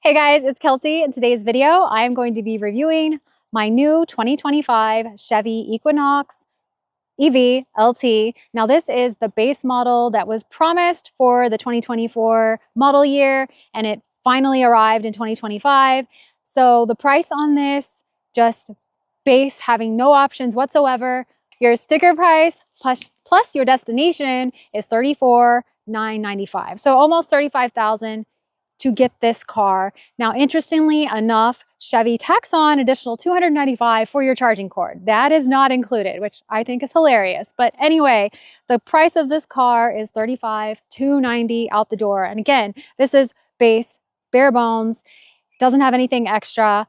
Hey guys, it's Kelsey. In today's video, I am going to be reviewing my new 2025 Chevy Equinox EV LT. Now this is the base model that was promised for the 2024 model year, and it finally arrived in 2025. So the price on this, just base, having no options whatsoever, your sticker price plus your destination is $34,995. So almost $35,000 to get this car. Now, interestingly enough, Chevy tacks on additional $295 for your charging cord. That is not included, which I think is hilarious. But anyway, the price of this car is $35,290 out the door. And again, this is base, bare bones, doesn't have anything extra.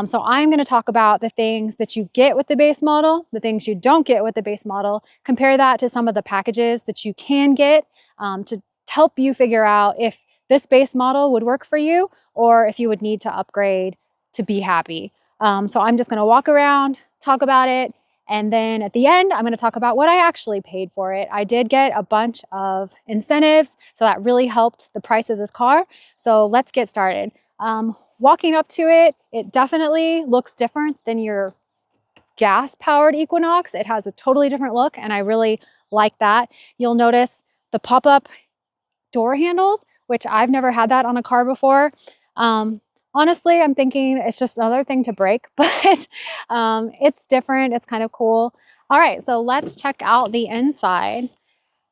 So I'm going to talk about the things that you get with the base model, the things you don't get with the base model, compare that to some of the packages that you can get to help you figure out if this base model would work for you or if you would need to upgrade to be happy. So I'm just going to walk around, talk about it, and then at the end, I'm going to talk about what I actually paid for it. I did get a bunch of incentives, so that really helped the price of this car. So let's get started. Walking up to it, it definitely looks different than your gas-powered Equinox. It has a totally different look, and I really like that. You'll notice the pop-up door handles, which I've never had that on a car before. Honestly, I'm thinking it's just another thing to break, but it's different. It's kind of cool. All right, so let's check out the inside.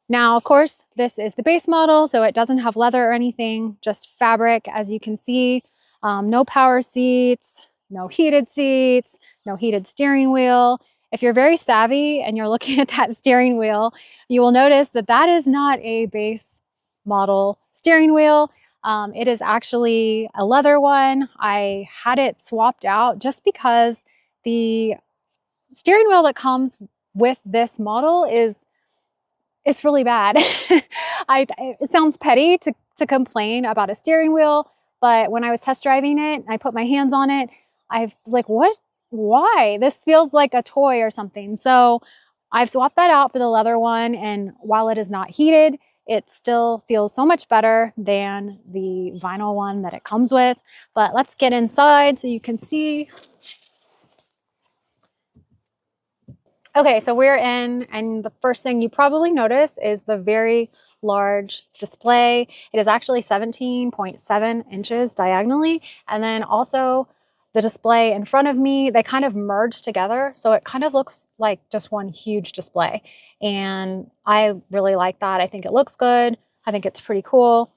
Now, of course, this is the base model, so it doesn't have leather or anything, just fabric, as you can see. No power seats, no heated seats, no heated steering wheel. If you're very savvy and you're looking at that steering wheel, you will notice that that is not a base model steering wheel. It is actually a leather one. I had it swapped out just because the steering wheel that comes with this model it's really bad. It sounds petty to complain about a steering wheel, but when I was test driving it, I put my hands on it, I was like, what? Why? This feels like a toy or something. So I've swapped that out for the leather one, and while it is not heated, it still feels so much better than the vinyl one that it comes with. But let's get inside so you can see. Okay, so we're in, and the first thing you probably notice is the very large display. It is actually 17.7 inches diagonally, and then also the display in front of me, they kind of merge together, so it kind of looks like just one huge display. And I really like that. I think it looks good. I think it's pretty cool.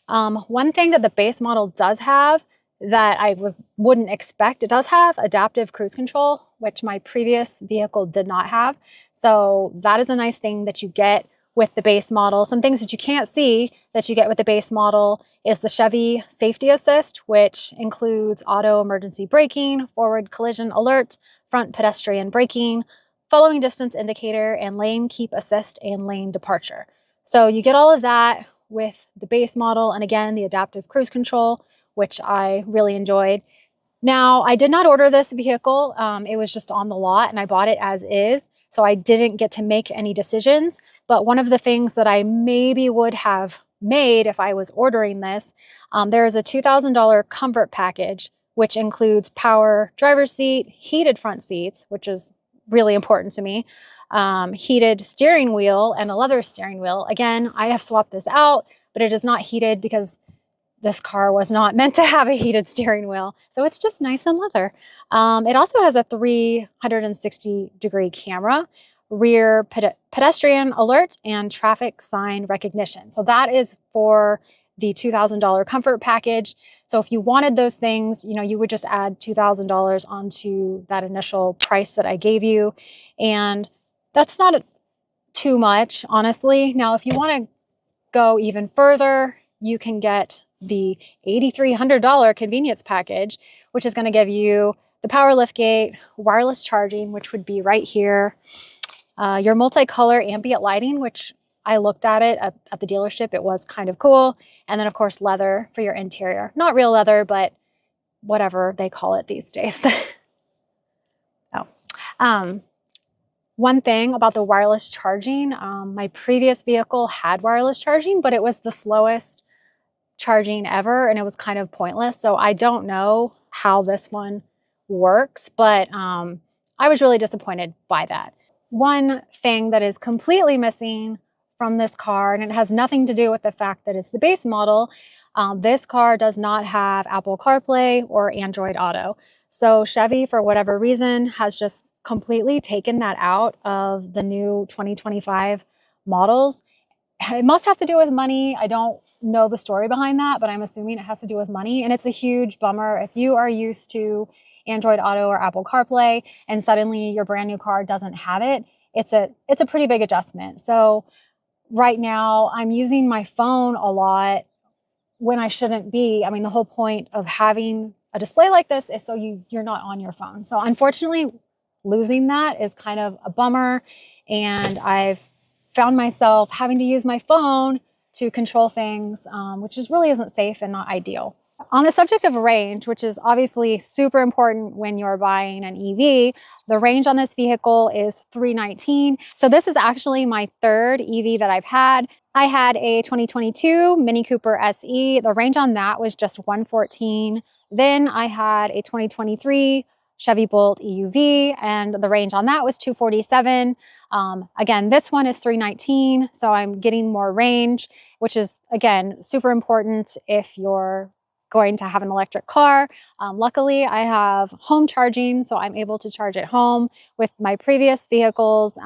One thing that the base model does have that I wouldn't expect, it does have adaptive cruise control, which my previous vehicle did not have. So that is a nice thing that you get with the base model. Some things that you can't see that you get with the base model is the Chevy Safety Assist, which includes auto emergency braking, forward collision alert, front pedestrian braking, following distance indicator, and lane keep assist and lane departure. So you get all of that with the base model, and again, the adaptive cruise control, which I really enjoyed. Now, I did not order this vehicle. It was just on the lot and I bought it as is. So I didn't get to make any decisions. But one of the things that I maybe would have made if I was ordering this, there is a $2,000 comfort package, which includes power driver's seat, heated front seats, which is really important to me, heated steering wheel, and a leather steering wheel. Again, I have swapped this out, but it is not heated because this car was not meant to have a heated steering wheel. So it's just nice and leather. It also has a 360-degree camera, rear pedestrian alert, and traffic sign recognition. So that is for the $2,000 comfort package. So if you wanted those things, you would just add $2,000 onto that initial price that I gave you. And that's not too much, honestly. Now, if you want to go even further, you can get the $8,300 convenience package, which is going to give you the power liftgate, wireless charging, which would be right here, your multicolor ambient lighting, which I looked at it at the dealership. It was kind of cool. And then, of course, leather for your interior. Not real leather, but whatever they call it these days. One thing about the wireless charging, my previous vehicle had wireless charging, but it was the slowest charging ever, and it was kind of pointless. So I don't know how this one works, but I was really disappointed by that. One thing that is completely missing from this car, and it has nothing to do with the fact that it's the base model, this car does not have Apple CarPlay or Android Auto. So Chevy, for whatever reason, has just completely taken that out of the new 2025 models. It must have to do with money. I don't know the story behind that, but I'm assuming it has to do with money. And it's a huge bummer if you are used to Android Auto or Apple CarPlay and suddenly your brand new car doesn't have it. It's a pretty big adjustment. So right now I'm using my phone a lot when I shouldn't be. I mean, the whole point of having a display like this is so you're not on your phone. So unfortunately, losing that is kind of a bummer. And I've found myself having to use my phone to control things, which really isn't safe and not ideal. On the subject of range, which is obviously super important when you're buying an EV, the range on this vehicle is 319. So this is actually my third EV that I've had. I had a 2022 Mini Cooper SE. The range on that was just 114. Then I had a 2023 Chevy Bolt EUV, and the range on that was 247. Again, this one is 319, so I'm getting more range, which is, again, super important if you're going to have an electric car. Luckily, I have home charging, so I'm able to charge at home. With my previous vehicles,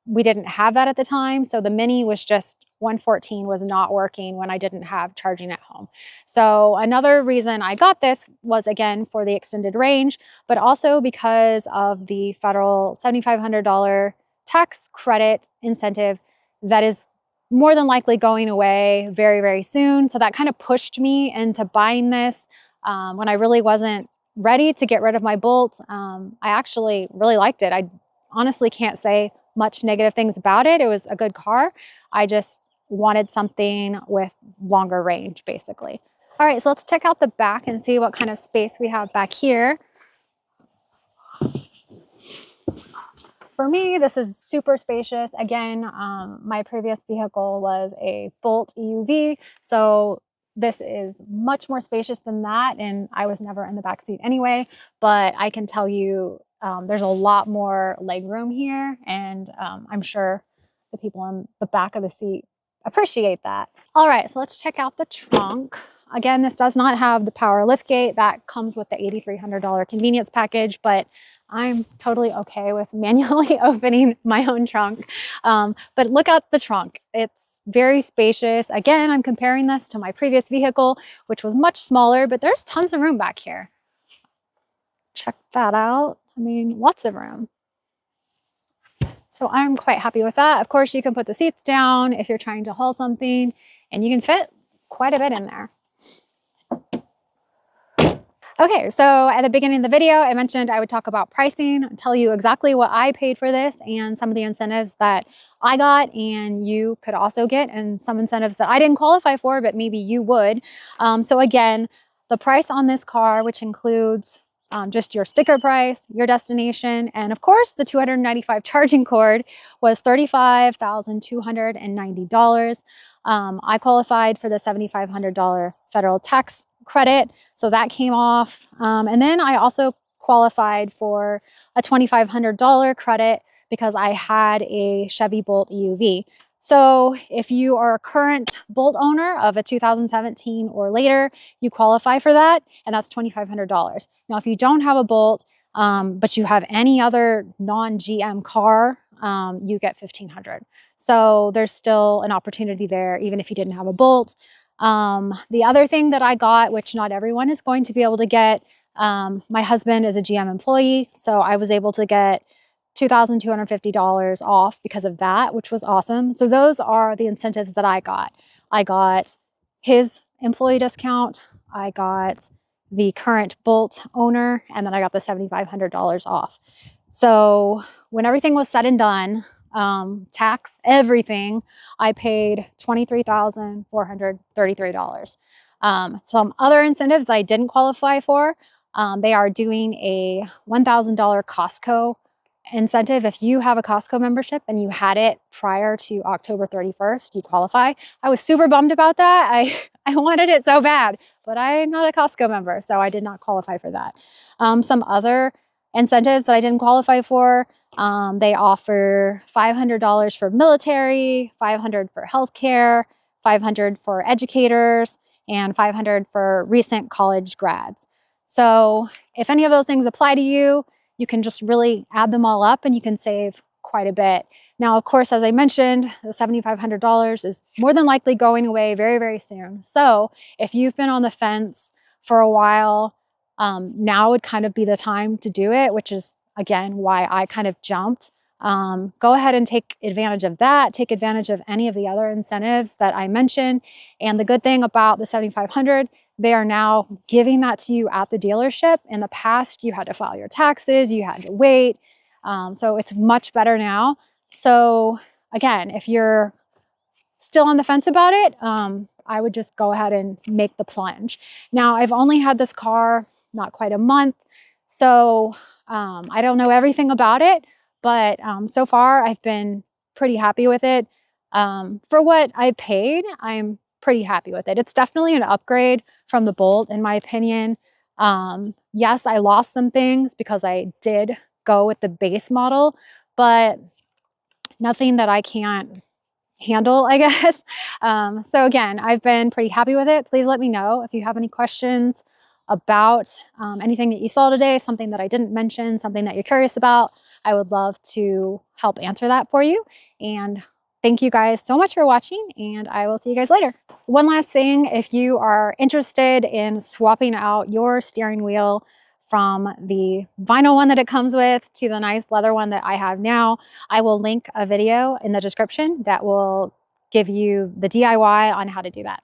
we didn't have that at the time, so the Mini was just 114 was not working when I didn't have charging at home. So another reason I got this was, again, for the extended range, but also because of the federal $7,500 tax credit incentive that is more than likely going away very, very soon. So that kind of pushed me into buying this when I really wasn't ready to get rid of my Bolt. I actually really liked it. I honestly can't say much negative things about it. It was a good car. I just wanted something with longer range, basically. All right, so let's check out the back and see what kind of space we have back here. For me, this is super spacious. Again, my previous vehicle was a Bolt EUV, so this is much more spacious than that, and I was never in the back seat anyway, but I can tell you there's a lot more leg room here, and I'm sure the people in the back of the seat appreciate that. All right, so let's check out the trunk. Again, this does not have the power liftgate. That comes with the $8,300 convenience package, but I'm totally okay with manually opening my own trunk. But look at the trunk. It's very spacious. Again, I'm comparing this to my previous vehicle, which was much smaller, but there's tons of room back here. Check that out. I mean, lots of room. So I'm quite happy with that. Of course, you can put the seats down if you're trying to haul something, and you can fit quite a bit in there. Okay, so at the beginning of the video, I mentioned I would talk about pricing, tell you exactly what I paid for this and some of the incentives that I got and you could also get, and some incentives that I didn't qualify for, but maybe you would. So again, the price on this car, which includes just your sticker price, your destination, and of course the 295 charging cord, was $35,290. I qualified for the $7,500 federal tax credit, so that came off. And then I also qualified for a $2,500 credit because I had a Chevy Bolt EUV. So if you are a current Bolt owner of a 2017 or later, you qualify for that, and that's $2,500. Now, if you don't have a Bolt, but you have any other non-GM car, you get $1,500. So there's still an opportunity there, even if you didn't have a Bolt. The other thing that I got, which not everyone is going to be able to get, my husband is a GM employee, so I was able to get $2,250 off because of that, which was awesome. So those are the incentives that I got. I got his employee discount, I got the current Bolt owner, and then I got the $7,500 off. So when everything was said and done, tax, everything, I paid $23,433. Some other incentives that I didn't qualify for, they are doing a $1,000 Costco incentive. If you have a Costco membership and you had it prior to October 31st, you qualify. I was super bummed about that. I I wanted it so bad, but I'm not a Costco member, so I did not qualify for that. Some other incentives that I didn't qualify for, they offer $500 for military, $500 for healthcare, $500 for educators, and $500 for recent college grads. So if any of those things apply to you, you can just really add them all up and you can save quite a bit. Now, of course, as I mentioned, the $7,500 is more than likely going away very, very soon. So if you've been on the fence for a while, now would kind of be the time to do it, which is, again, why I kind of jumped. Go ahead and take advantage of that. Take advantage of any of the other incentives that I mentioned. And the good thing about the $7,500, they are now giving that to you at the dealership. In the past, you had to file your taxes, you had to wait. So it's much better now. So again, if you're still on the fence about it, I would just go ahead and make the plunge. Now, I've only had this car not quite a month, so I don't know everything about it, but so far I've been pretty happy with it. For what I paid, I'm pretty happy with it. It's definitely an upgrade from the Bolt, in my opinion. Yes, I lost some things because I did go with the base model, but nothing that I can't handle, I guess. So again, I've been pretty happy with it. Please let me know if you have any questions about anything that you saw today, something that I didn't mention, something that you're curious about. I would love to help answer that for you. And thank you guys so much for watching, and I will see you guys later. One last thing, if you are interested in swapping out your steering wheel from the vinyl one that it comes with to the nice leather one that I have now, I will link a video in the description that will give you the DIY on how to do that.